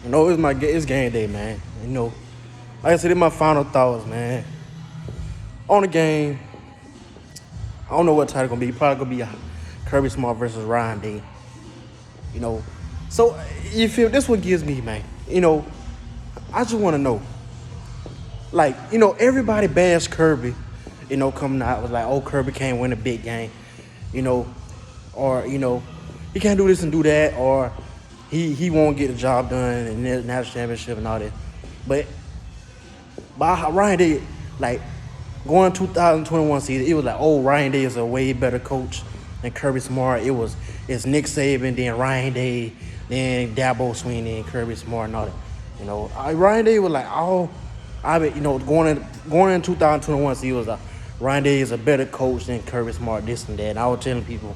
It's game day, man. Like I said, it's my final thoughts, man. On the game, I don't know what title gonna be. Probably gonna be Kirby Smart versus Ryan Day. You know, so you feel this what gives me, man. I just want to know, like, everybody bashed Kirby. Coming out was like, oh, Kirby can't win a big game. You know, or he can't do this and do that, or he won't get the job done in the national championship and all that. But by Ryan Day, like going 2021 season, it was like, oh, Ryan Day is a way better coach than Kirby Smart. It's Nick Saban, then Ryan Day, then Dabo Swinney and Kirby Smart and all that. Ryan Day was like, going in 2021 season, it was like, Ryan Day is a better coach than Kirby Smart, this and that. And I was telling people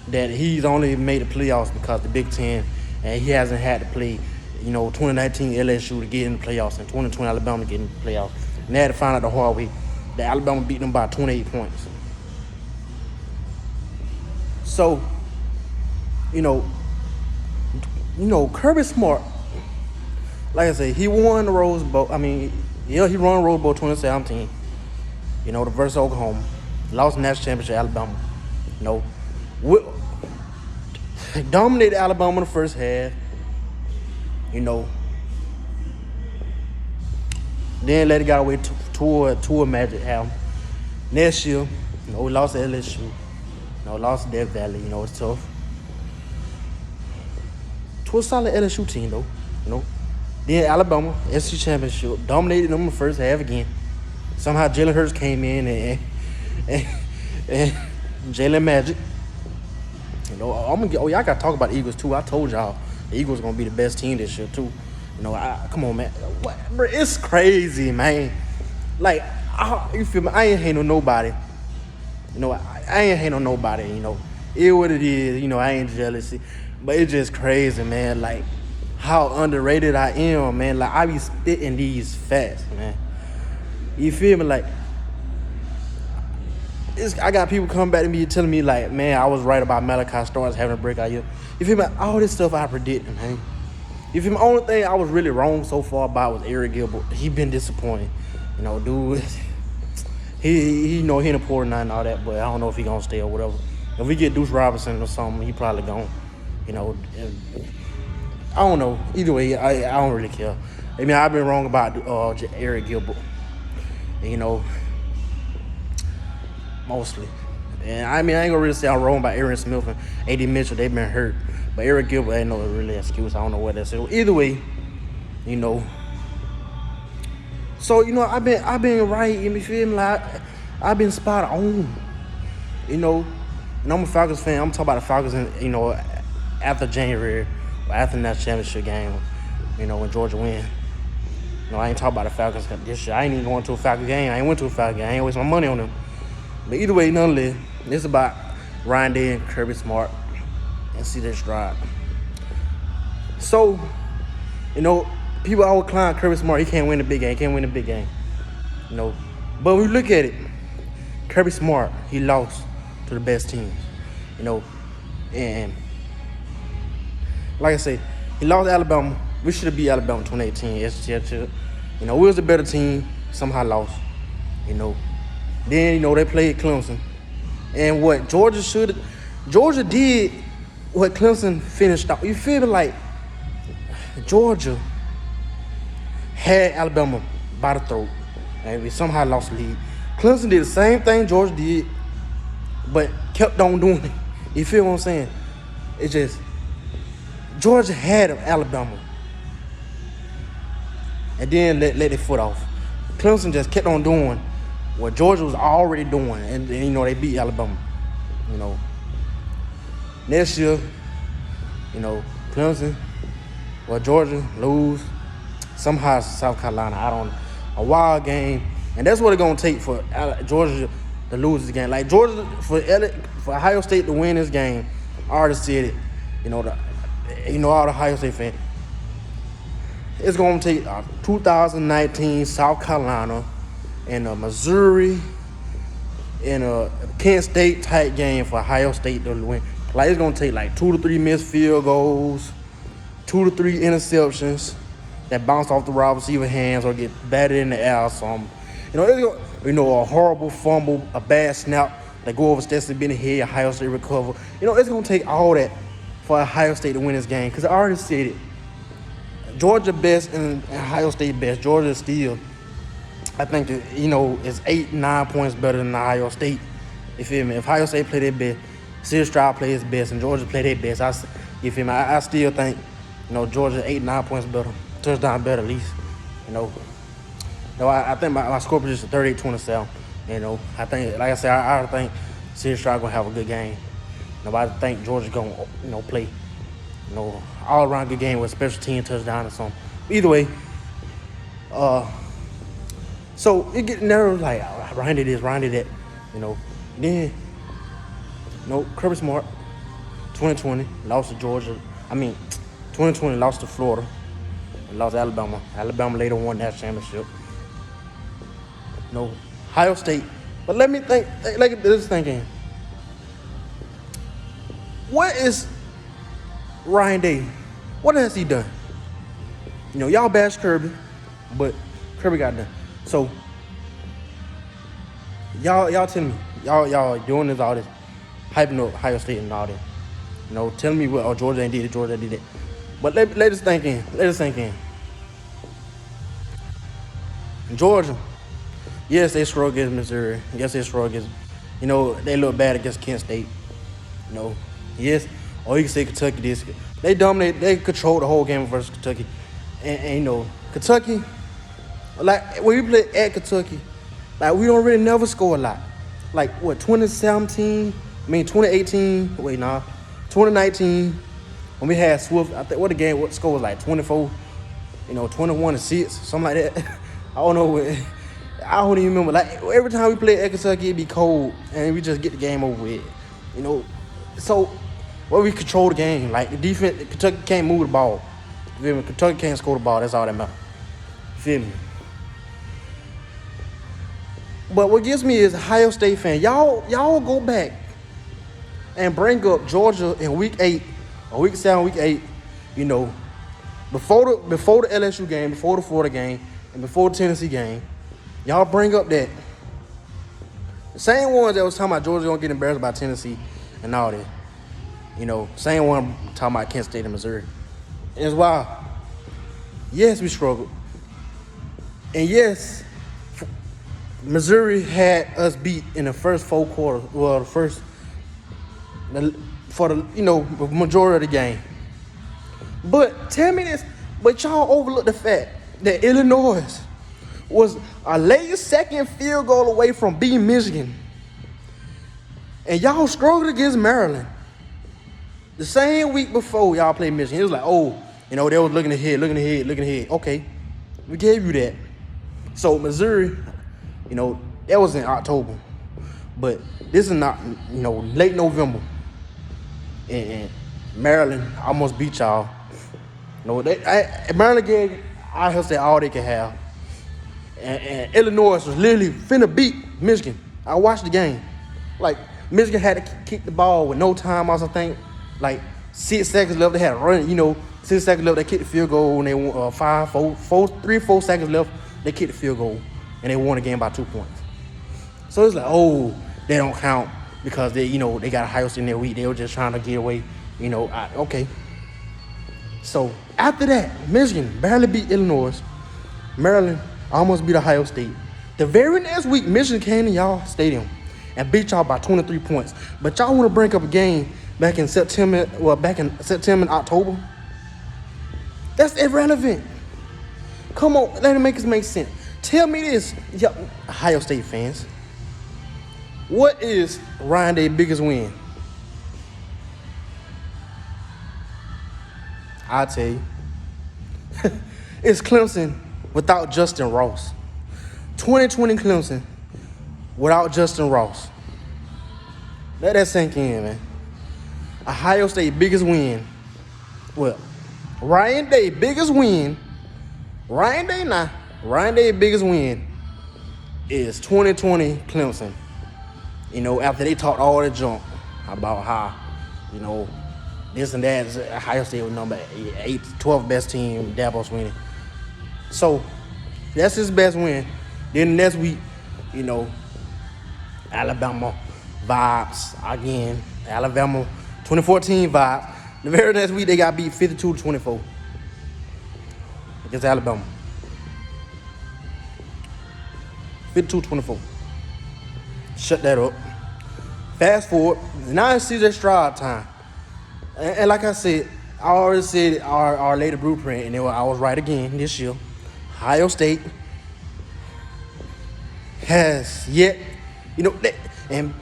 that he's only made the playoffs because the Big Ten, and he hasn't had to play, 2019 LSU to get in the playoffs and 2020 Alabama to get in the playoffs. And they had to find out the hard way that Alabama beat them by 28 points. So, Kirby Smart, like I said, he won the Rose Bowl. He won Rose Bowl 2017. The versus Oklahoma. Lost the national championship to Alabama. Dominated Alabama in the first half. Then let it get away to a Magic album. Next year, we lost to LSU. Lost to Death Valley. It's tough. To a solid LSU team, though. Then Alabama, SEC championship, dominated them in the first half again. Somehow Jalen Hurts came in and Jalen Magic. Y'all gotta talk about the Eagles too. I told y'all the Eagles gonna be the best team this year too. Come on, man. Bro, it's crazy, man. Like, you feel me? I ain't hating on nobody. I ain't hating on nobody. It what it is. I ain't jealous, but it's just crazy, man. Like, how underrated I am, man. Like, I be spitting these facts, man. You feel me? Like, I got people coming back to me telling me, like, man, I was right about Malachi Starks having a breakout year. You feel me? All this stuff I predicted, man. You feel me? The only thing I was really wrong so far about was Eric Gilbert. He been disappointing. Dude, he ain't a poor night and all that, but I don't know if he gonna stay or whatever. If we get Deuce Robinson or something, he probably gone. I don't know. Either way, I don't really care. I've been wrong about Eric Gilbert. Mostly. And I ain't gonna really say I'm wrong about Aaron Smith and A.D. Mitchell. They've been hurt. But Eric Gilbert ain't no really excuse. I don't know what that's. Either way, So, I've been right. You feel me? Like, I've been spot on. And I'm a Falcons fan. I'm talking about the Falcons after January or after that championship game, when Georgia win. I ain't talking about the Falcons this year. I ain't even going to a Falcons game. I ain't went to a Falcons game. I ain't waste my money on them. But either way, nonetheless, it's about Ryan Day and Kirby Smart and C.J. Stroud. So, people always clown Kirby Smart. He can't win the big game. But when we look at it, Kirby Smart, he lost to the best teams. And like I said, he lost to Alabama. We should have beat Alabama in 2018. We was a better team. Somehow lost. Then, they played Clemson. And what Georgia did what Clemson finished off. You feel me? Like, Georgia had Alabama by the throat. And we somehow lost the lead. Clemson did the same thing Georgia did, but kept on doing it. You feel what I'm saying? It's just, Georgia had Alabama. And then let their foot off. Clemson just kept on doing what Georgia was already doing. And they beat Alabama. Next year, Clemson or Georgia lose. Somehow South Carolina, a wild game. And that's what it's going to take for Georgia to lose this game. Like, Georgia, for Ohio State to win this game, I already said it. All the Ohio State fans. It's going to take 2019 South Carolina and a Missouri and a Kent State type game for Ohio State to win. Like, it's going to take like 2 to 3 missed field goals, 2 to 3 interceptions that bounce off the wide receiver hands or get batted in the air or something. A horrible fumble, a bad snap that go over Stetson Bennett head, Ohio State recover. It's going to take all that for Ohio State to win this game because I already said it. Georgia best and Ohio State best. Georgia is still, I think, is 8-9 points better than Ohio State. You feel me? If Ohio State play their best, CJ Stroud play his best, and Georgia play their best, you feel me? I still think, Georgia 8-9 points better, touchdown better at least. I think my score position 38-27. I think, like I said, I think CJ Stroud gonna have a good game. I think Georgia gonna play, all around good game with special team touchdown or something. Either way, so it getting there like Ryan did this, Ryan did that, Then, Kirby Smart, 2020 lost to Georgia. 2020 lost to Florida, and lost to Alabama. Alabama later won that championship. Ohio State. But let me think like this thinking. What is Ryan Day? What has he done? Y'all bash Kirby, but Kirby got done. So y'all tell me, y'all doing this all this, hyping up Ohio State and all that. Tell me what Georgia ain't did it, Georgia did it. But let us think in. Georgia, yes, they struggled against Missouri. Yes, they struggled against, they look bad against Kent State. Yes, or you can say Kentucky this. They dominated, they controlled the whole game versus Kentucky. And Kentucky, like when we play at Kentucky, like we don't really never score a lot. Like what, 2018, 2019, when we had Swift, I think what score was like 24, 21-6, something like that. I don't know. I don't even remember. Like every time we play at Kentucky, it'd be cold, and we just get the game over with. So we control the game. Like the defense, Kentucky can't move the ball. You feel me? Kentucky can't score the ball. That's all that matters. You feel me? But what gets me is Ohio State fan. Y'all go back and bring up Georgia in week 8 or week 7, week 8. Before the LSU game, before the Florida game, and before the Tennessee game. Y'all bring up that. The same ones that was talking about Georgia gonna get embarrassed by Tennessee and all that. Same one talking about Kent State and Missouri. And it's wild. Yes, we struggled. And yes, Missouri had us beat in the first 4 quarters. Well, for the majority of the game. But tell me this, but y'all overlook the fact that Illinois was a late second field goal away from beating Michigan. And y'all struggled against Maryland. The same week before y'all played Michigan, it was like, they was looking ahead. Okay, we gave you that. So Missouri, that was in October. But this is not, late November. And Maryland almost beat y'all. Maryland gave Ohio State all they could have. And Illinois was literally finna beat Michigan. I watched the game. Like, Michigan had to kick the ball with no timeouts, I think. Like, 6 seconds left. They had to run, 6 seconds left. They kicked the field goal, and they won 3 or 4 seconds left. They kicked the field goal, and they won the game by 2 points. So it's like, they don't count because they got Ohio State in their week. They were just trying to get away, okay. So after that, Michigan barely beat Illinois. Maryland almost beat Ohio State. The very next week, Michigan came to y'all stadium and beat y'all by 23 points. But y'all want to bring up a game back in September and October? That's irrelevant. Come on, let it make sense. Tell me this, Ohio State fans. What is Ryan Day's biggest win? I'll tell you. It's Clemson without Justin Ross. 2020 Clemson without Justin Ross. Let that sink in, man. Ohio State biggest win. Well, Ryan Day biggest win. Ryan Day biggest win is 2020 Clemson. After they talked all the junk about how, this and that. Ohio State was number 8, 12th best team. Dabo Swinney. So that's his best win. Then next week, Alabama vibes again. Alabama 2014 vibe. The very next week they got beat 52-24 against Alabama. 52-24. Shut that up. Fast forward. Now it's CJ Stroud time. And like I said, I already said our later blueprint, and I was right again this year. Ohio State has yet, and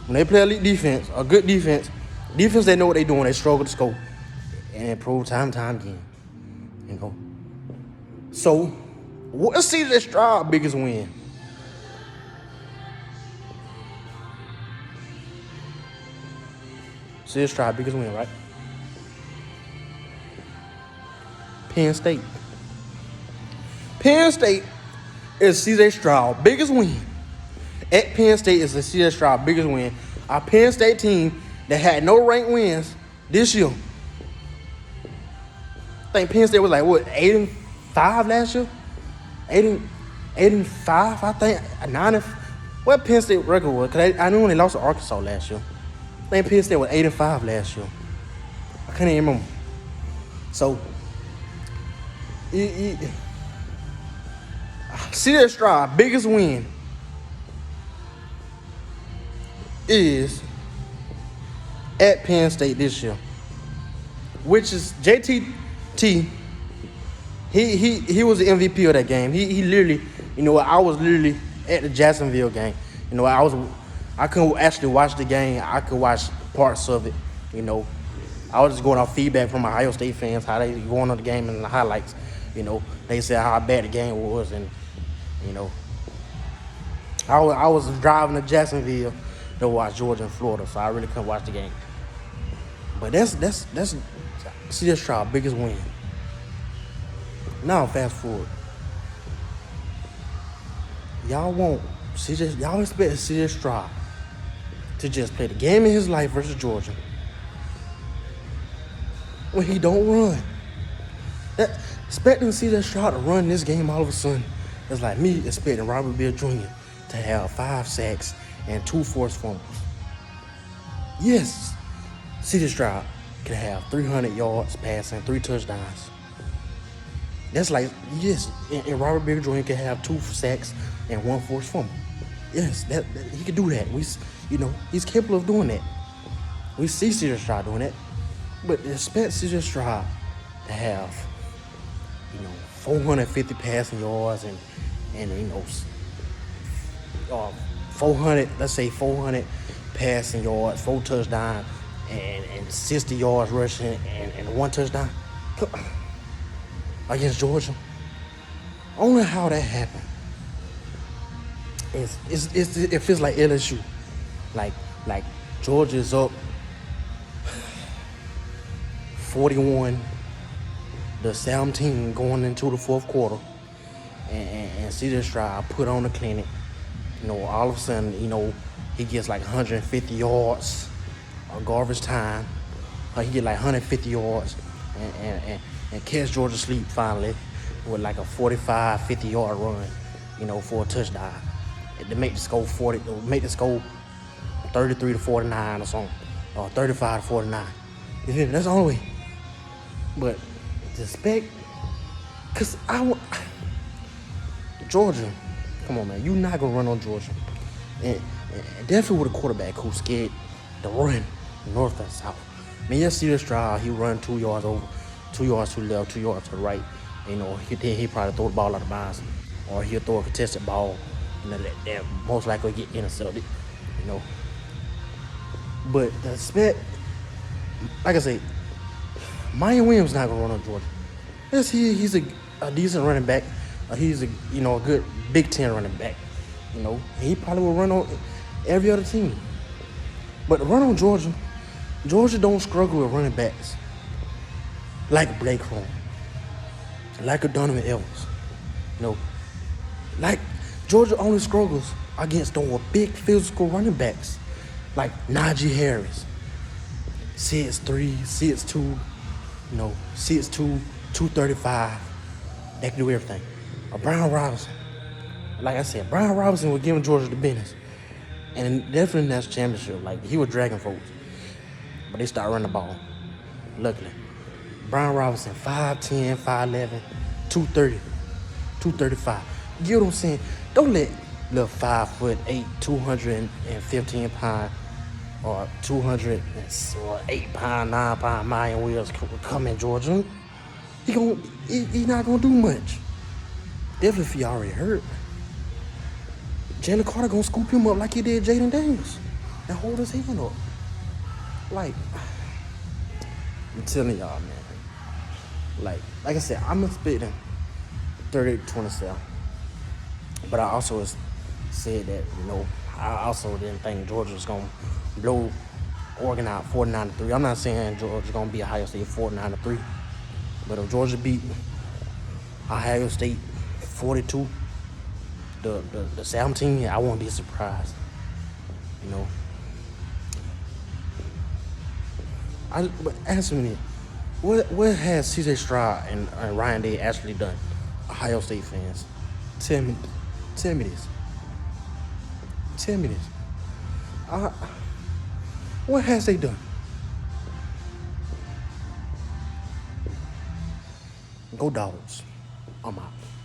when they play elite defense, a good defense, they know what they're doing. They struggle to score and improve time and time again. So, what's CJ Stroud's biggest win? CJ Stroud's biggest win, right? Penn State. Penn State is CJ Stroud's biggest win. At Penn State is the CJ Stroud's biggest win. Our Penn State team that had no ranked wins this year. I think Penn State was like, 8-5 last year? 8-5, I think. 9. What Penn State record was? Because I knew when they lost to Arkansas last year. I think Penn State was 8-5 last year. I can't even remember. So, CJ Stroud's biggest win is at Penn State this year, which is JTT. He was the MVP of that game. He literally, I was literally at the Jacksonville game. I couldn't actually watch the game. I could watch parts of it. I was just going off feedback from Ohio State fans, how they going on the game and the highlights. They said how bad the game was, and I was driving to Jacksonville to watch Georgia and Florida, so I really couldn't watch the game. But that's CJ Stroud's biggest win. Now fast forward. Y'all expect CJ Stroud to just play the game of his life versus Georgia when he don't run. Expecting CJ Stroud to run this game all of a sudden is like me expecting Robert Beal Jr. to have 5 sacks and 2 forced fumbles. Yes, CJ Stroud can have 300 yards passing, 3 touchdowns. That's like, yes, and Robert Beal Jr. can have 2 sacks and 1 forced fumble. Yes, that he can do that. He's capable of doing that. We see CJ Stroud doing that. But expect CJ Stroud to have 450 passing yards and 400 passing yards, 4 touchdowns, and 60 yards rushing and 1 touchdown against Georgia. I don't know how that happened. It feels like LSU, like Georgia is up 41. The 17 going into the 4th quarter, and CJ Stroud put on the clinic. All of a sudden, he gets like 150 yards of garbage time. He get like 150 yards and catch Georgia sleep finally with like a 45, 50-yard run, for a touchdown. To make the score 33-49 or something, or 35-49. That's the only way. But expect, because Georgia, come on, man, you're not going to run on Georgia. And definitely with a quarterback who's scared to run north and south. Yes, CJ Stroud, he run 2 yards over, 2 yards to the left, 2 yards to the right. He probably throw the ball out of bounds, or he'll throw a contested ball, that most likely get intercepted, But the expect, like I say, Maya Williams not gonna run on Georgia. Yes, he's a decent running back. He's a good Big Ten running back. He probably will run on every other team. But to run on Georgia don't struggle with running backs like Blake Corum, like a Donovan Evans. Like Georgia only struggles against the big physical running backs like Najee Harris, 6'3", 6'2", 6'2", 235. They can do everything. Brian Robinson, like I said, Brian Robinson was giving Georgia the business. And definitely in that championship, like, he was dragging folks. But they started running the ball. Luckily. Brian Robinson, 5'10", 5'11", 230, 235. You know what I'm saying? Don't let little 5'8", 215 pound or 208 pound, 9 pound Mayan Williams come in Georgia. He not gonna do much. Definitely if he already hurt. Jalen Carter gonna scoop him up like he did Jaden Daniels and hold his hand up. Like, I'm telling y'all, man. Like I said, I'm expecting 38-27. But I also said that, I also didn't think Georgia was gonna blow Oregon out 49-3. I'm not saying Georgia's gonna be Ohio State 49-3. But if Georgia beat Ohio State 42, the 17, I won't be surprised. But answer me, what has C.J. Stroud and Ryan Day actually done? Ohio State fans, tell me this. Tell me this. What has they done? Go Dogs. I'm out.